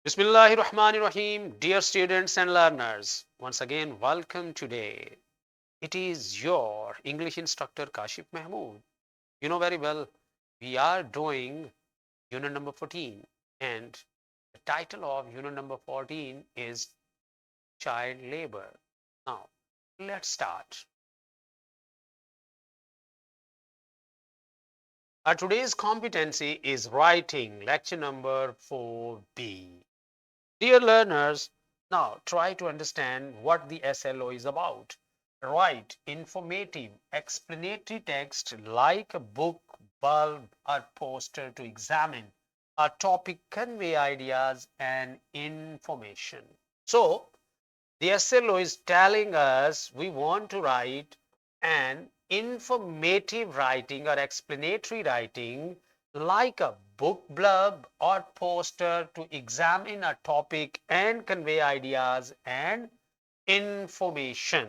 Bismillahirrahmanirrahim. Dear students and learners, once again, welcome today. It is your English instructor Kashif Mahmood. You know very well, we are doing unit number 14, and the title of unit number 14 is Child Labor. Now, let's start. Our today's competency is writing, lecture number 4B. Dear learners, now try to understand what the SLO is about. Write informative, explanatory text like a book, bulb, or poster to examine a topic, convey ideas and information. So, the SLO is telling us we want to write an informative writing or explanatory writing like a book blurb or poster to examine a topic and convey ideas and information.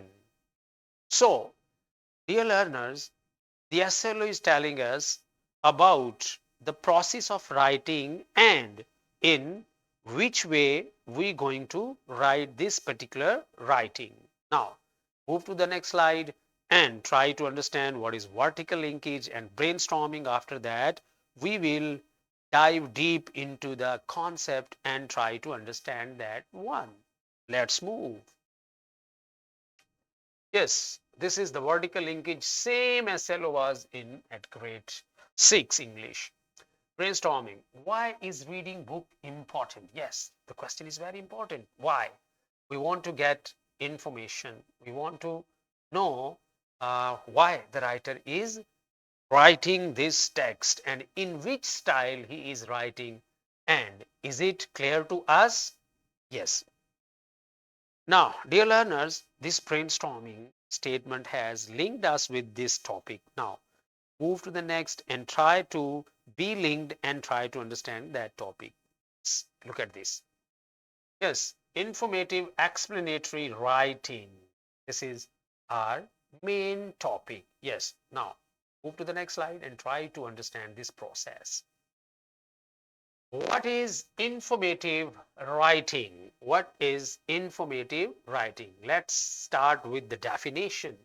So, dear learners, the SLO is telling us about the process of writing and in which way we going to write this particular writing. Now, move to the next slide and try to understand what is vertical linkage and brainstorming. After that, we will dive deep into the concept and try to understand that one. Let's move. Yes, this is the vertical linkage, same as SLO was in at grade 6 English. Brainstorming. Why is reading book important? Yes, the question is very important. Why? We want to get information. We want to know why the writer is writing this text and in which style he is writing, and is it clear to us? Yes. Now, dear learners, this brainstorming statement has linked us with this topic. Now, move to the next and try to be linked and try to understand that topic. Look at this. Yes, informative explanatory writing. This is our main topic. Yes, now move to the next slide and try to understand this process. What is informative writing? What is informative writing? Let's start with the definition.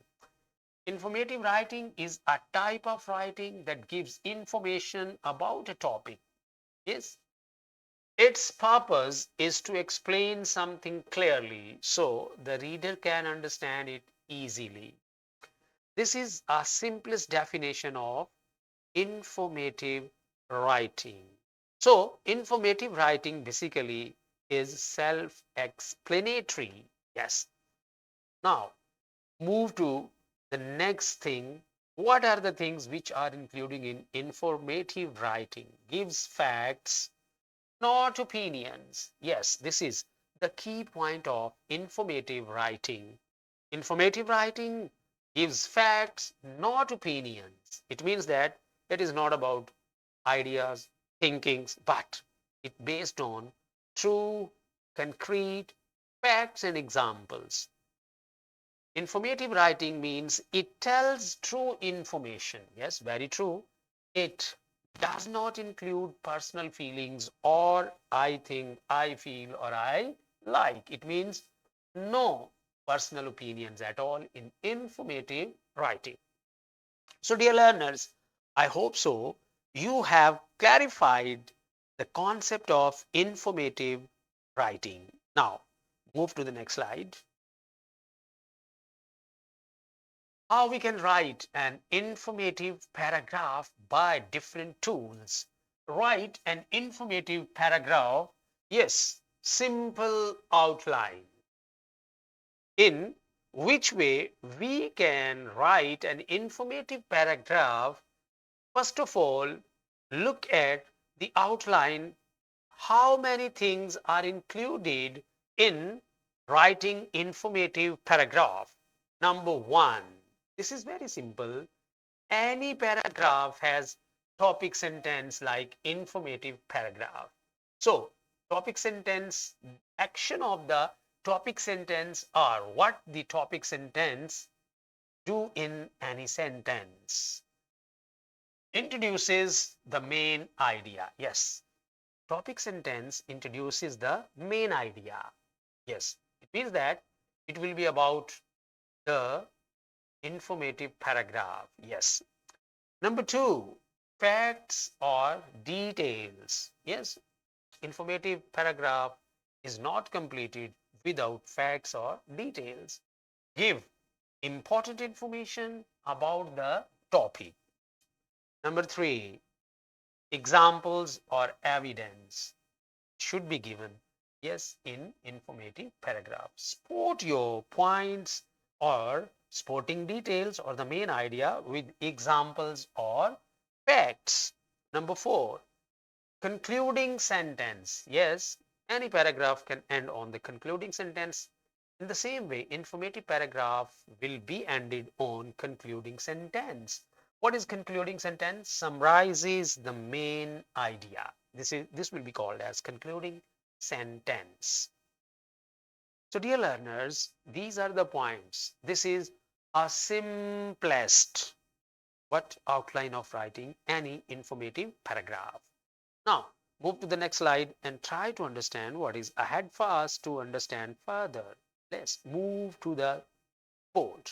Informative writing is a type of writing that gives information about a topic. Yes, its purpose is to explain something clearly so the reader can understand it easily. This is a simplest definition of informative writing. So, informative writing basically is self explanatory. Yes. Now, move to the next thing. What are the things which are including in informative writing? Gives facts, not opinions. Yes, this is the key point of informative writing. Informative writing gives facts, not opinions. It means that it is not about ideas, thinkings, but it based on true, concrete facts and examples. Informative writing means it tells true information. Yes, very true. It does not include personal feelings or I think, I feel, or I like. It means no personal opinions at all in informative writing. So, dear learners, I hope so. You have clarified the concept of informative writing. Now, move to the next slide. How we can write an informative paragraph by different tools. Write an informative paragraph. Yes, simple outline. In which way we can write an informative paragraph? First of all, look at the outline. How many things are included in writing informative paragraph? Number one, this is very simple. Any paragraph has topic sentence like informative paragraph. So, topic sentence, action of the topic sentence are what the topic sentence do in any sentence. Introduces the main idea. Yes. topic sentence introduces the main idea. Yes, it means that it will be about the informative paragraph. Yes. Number two, facts or details. Yes, informative paragraph is not completed without facts or details. Give important information about the topic. Number three, examples or evidence should be given, yes, in informative paragraph. Support your points or sporting details or the main idea with examples or facts. Number four, concluding sentence. Yes, any paragraph can end on the concluding sentence. In the same way, informative paragraph will be ended on concluding sentence. What is concluding sentence? Summarizes the main idea. This will be called as concluding sentence. So dear learners, these are the points. This is a simplest what outline of writing any informative paragraph. Now move to the next slide and try to understand what is ahead for us to understand further. Let's move to the board.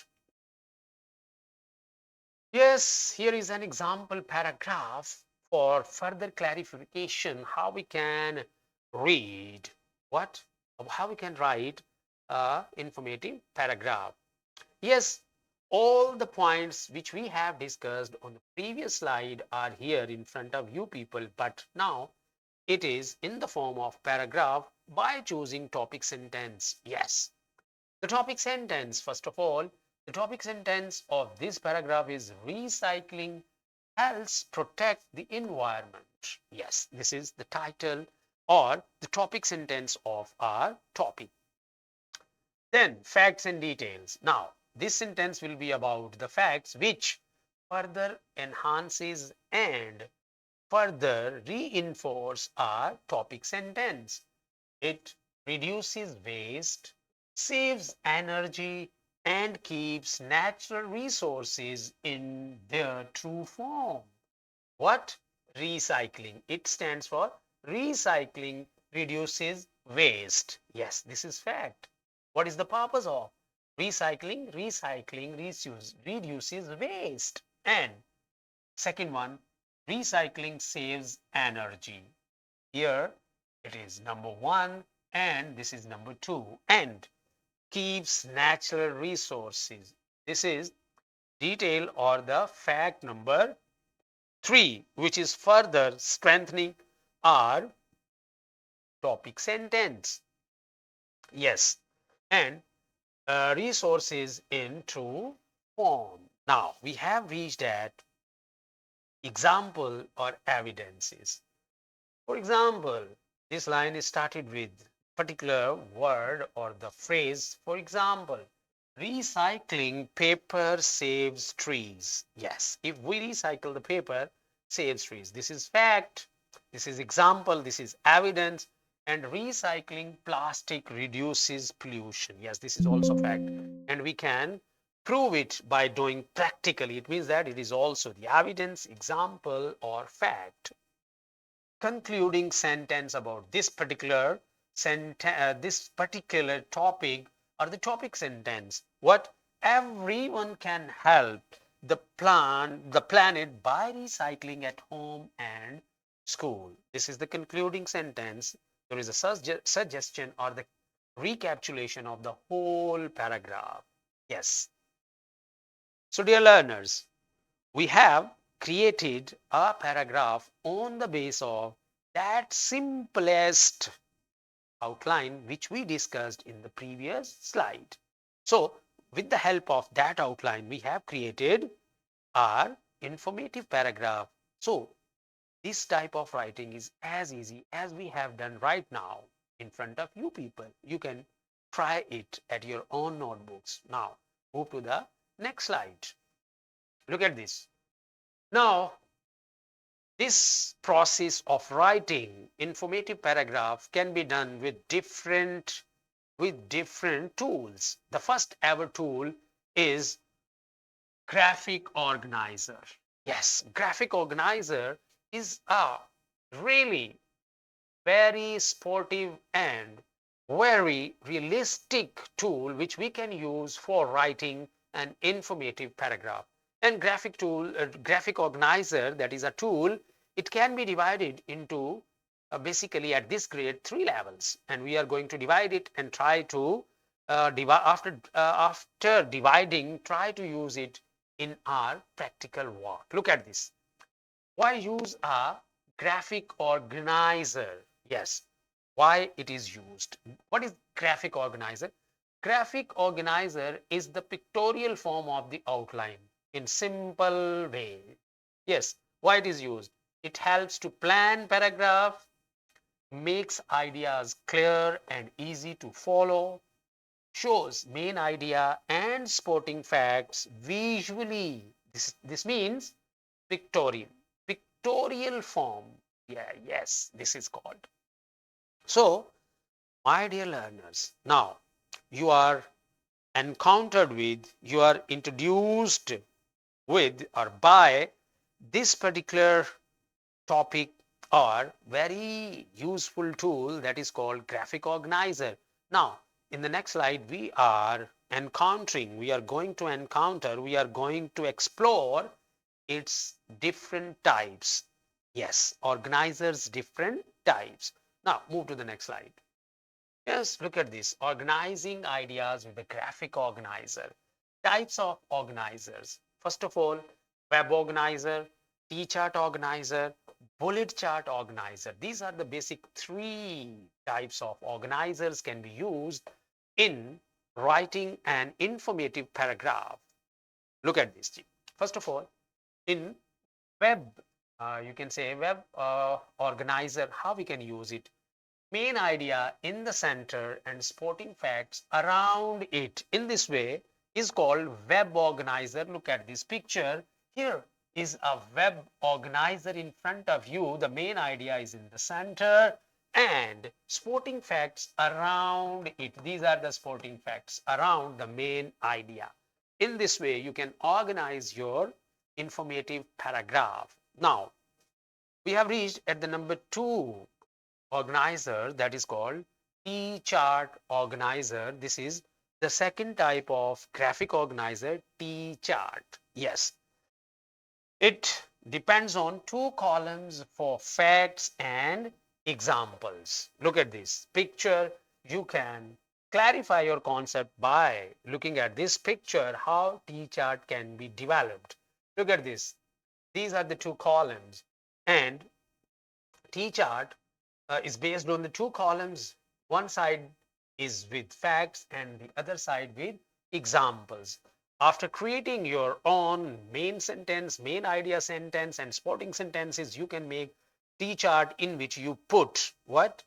Yes, here is an example paragraph for further clarification how we can read what how we can write a informative paragraph. Yes, all the points which we have discussed on the previous slide are here in front of you people, but now it is in the form of paragraph by choosing topic sentence. Yes, the topic sentence, first of all, the topic sentence of this paragraph is recycling helps protect the environment. Yes, this is the title or the topic sentence of our topic. Then facts and details. Now, this sentence will be about the facts which further enhances and further reinforce our topic sentence. It reduces waste, saves energy, and keeps natural resources in their true form. What? Recycling. It stands for recycling reduces waste. Yes, this is fact. What is the purpose of recycling? Recycling reduces waste. And second one, recycling saves energy. Here it is number one and this is number two. And keeps natural resources. This is detail or the fact number three, which is further strengthening our topic sentence. Yes, and resources in true form. Now we have reached at example or evidences. For example, this line is started with particular word or the phrase. For example, recycling paper saves trees. Yes, if we recycle the paper, saves trees. This is fact. This is example. This is evidence. And recycling plastic reduces pollution. Yes, this is also fact. And we can prove it by doing practically. It means that it is also the evidence, example, or fact. Concluding sentence about this particular topic or the topic sentence. What? Everyone can help the planet by recycling at home and school. This is the concluding sentence. There is a suggestion or the recapitulation of the whole paragraph. Yes. So dear learners, we have created a paragraph on the base of that simplest outline which we discussed in the previous slide. So with the help of that outline, we have created our informative paragraph. So this type of writing is as easy as we have done right now in front of you people. You can try it at your own notebooks. Now move to the next slide. Look at this. Now this process of writing informative paragraph can be done with different tools. The first ever tool is graphic organizer. Yes, graphic organizer is a really very sportive and very realistic tool which we can use for writing an informative paragraph. And graphic organizer, that is a tool, it can be divided into basically at this grade 3 levels, and we are going to divide it and try to after dividing, try to use it in our practical work. Look at this. Why use a graphic organizer? Yes, why it is used. What is graphic organizer? Graphic organizer is the pictorial form of the outline in simple way. Yes, why it is used? It helps to plan paragraph, makes ideas clear and easy to follow, shows main idea and supporting facts visually. This means pictorial. Pictorial form. Yeah, yes, this is called. So, my dear learners, now you are encountered with, you are introduced with or by this particular topic or very useful tool that is called graphic organizer. Now, in the next slide, we are going to explore its different types. Yes, organizers, different types. Now, move to the next slide. Yes, look at this. Organizing ideas with a graphic organizer. Types of organizers. First of all, web organizer, T-chart organizer, bullet chart organizer. These are the basic 3 types of organizers can be used in writing an informative paragraph. Look at this. First of all, in web, you can say web organizer, how we can use it. Main idea in the center and supporting facts around it in this way is called web organizer. Look at this picture. Here is a web organizer in front of you. The main idea is in the center and supporting facts around it. These are the supporting facts around the main idea. In this way, you can organize your informative paragraph. Now, we have reached at the number 2 organizer, that is called T-chart organizer. This is the second type of graphic organizer, T-chart. Yes, it depends on 2 columns for facts and examples. Look at this picture. You can clarify your concept by looking at this picture, how T-chart can be developed. Look at this. These are the 2 columns, and T-chart is based on the 2 columns. One side is with facts and the other side with examples. After creating your own main sentence, main idea sentence and supporting sentences, you can make T-chart in which you put what?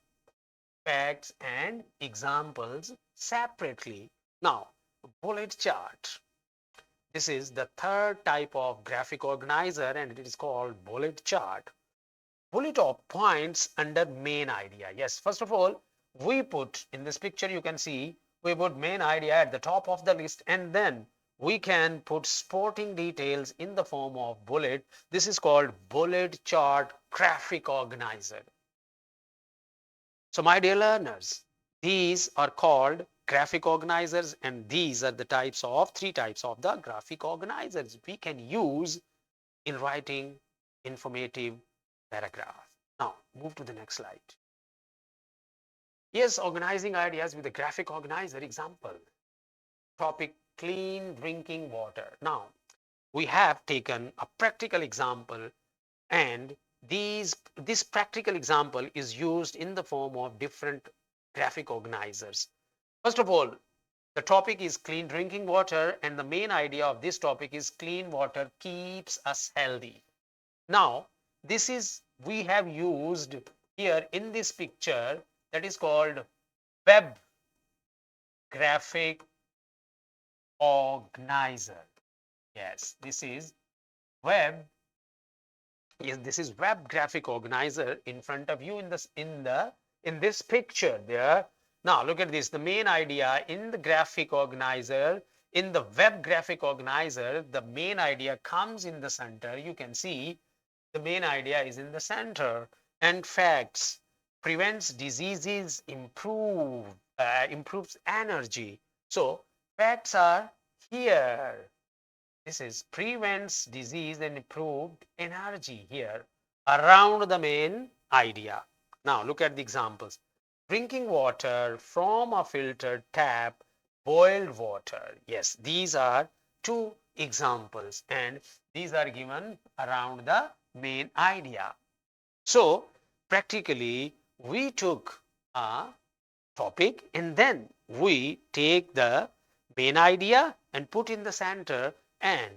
Facts and examples separately. Now, bullet chart. This is the third type of graphic organizer and it is called bullet chart. Bullet points under main idea. Yes, first of all, we put in this picture, you can see we put main idea at the top of the list and then we can put supporting details in the form of bullet. This is called bullet chart graphic organizer. So my dear learners, these are called graphic organizers and these are the 3 types of the graphic organizers we can use in writing informative paragraph. Now, move to the next slide. Yes, organizing ideas with a graphic organizer. Example, topic, clean drinking water. Now, we have taken a practical example and this practical example is used in the form of different graphic organizers. First of all, the topic is clean drinking water and the main idea of this topic is clean water keeps us healthy. Now, this is we have used here in this picture that is called web graphic organizer. Yes, this is web. Yes, this is web graphic organizer in front of you in this picture there. Now look at this. The main idea in the graphic organizer, in the web graphic organizer, the main idea comes in the center. You can see the main idea is in the center and facts prevents diseases, improves energy. So facts are here. This is prevents disease and improved energy here around the main idea. Now look at the examples. Drinking water from a filtered tap, boiled water. Yes, these are two examples and these are given around the main idea. So practically we took a topic and then we take the main idea and put in the center, and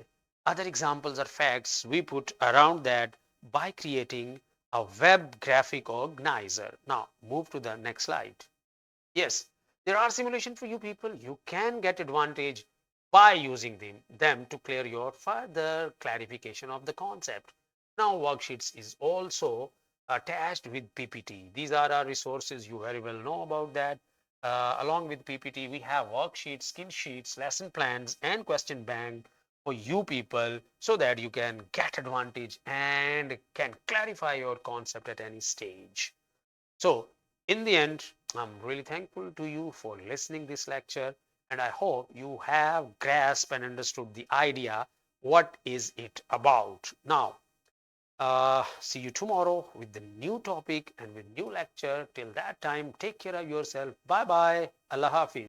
other examples or facts we put around that by creating a web graphic organizer. Now move to the next slide. Yes, there are simulation for you people. You can get advantage by using them to clear your further clarification of the concept. Now worksheets is also attached with PPT. These are our resources. You very well know about that. Along with PPT, we have worksheets, skill sheets, lesson plans, and question bank for you people so that you can get advantage and can clarify your concept at any stage. So in the end, I'm really thankful to you for listening this lecture, and I hope you have grasped and understood the idea. What is it about? Now, see you tomorrow with the new topic and with new lecture. Till that time, take care of yourself. Bye bye. Allah Hafiz.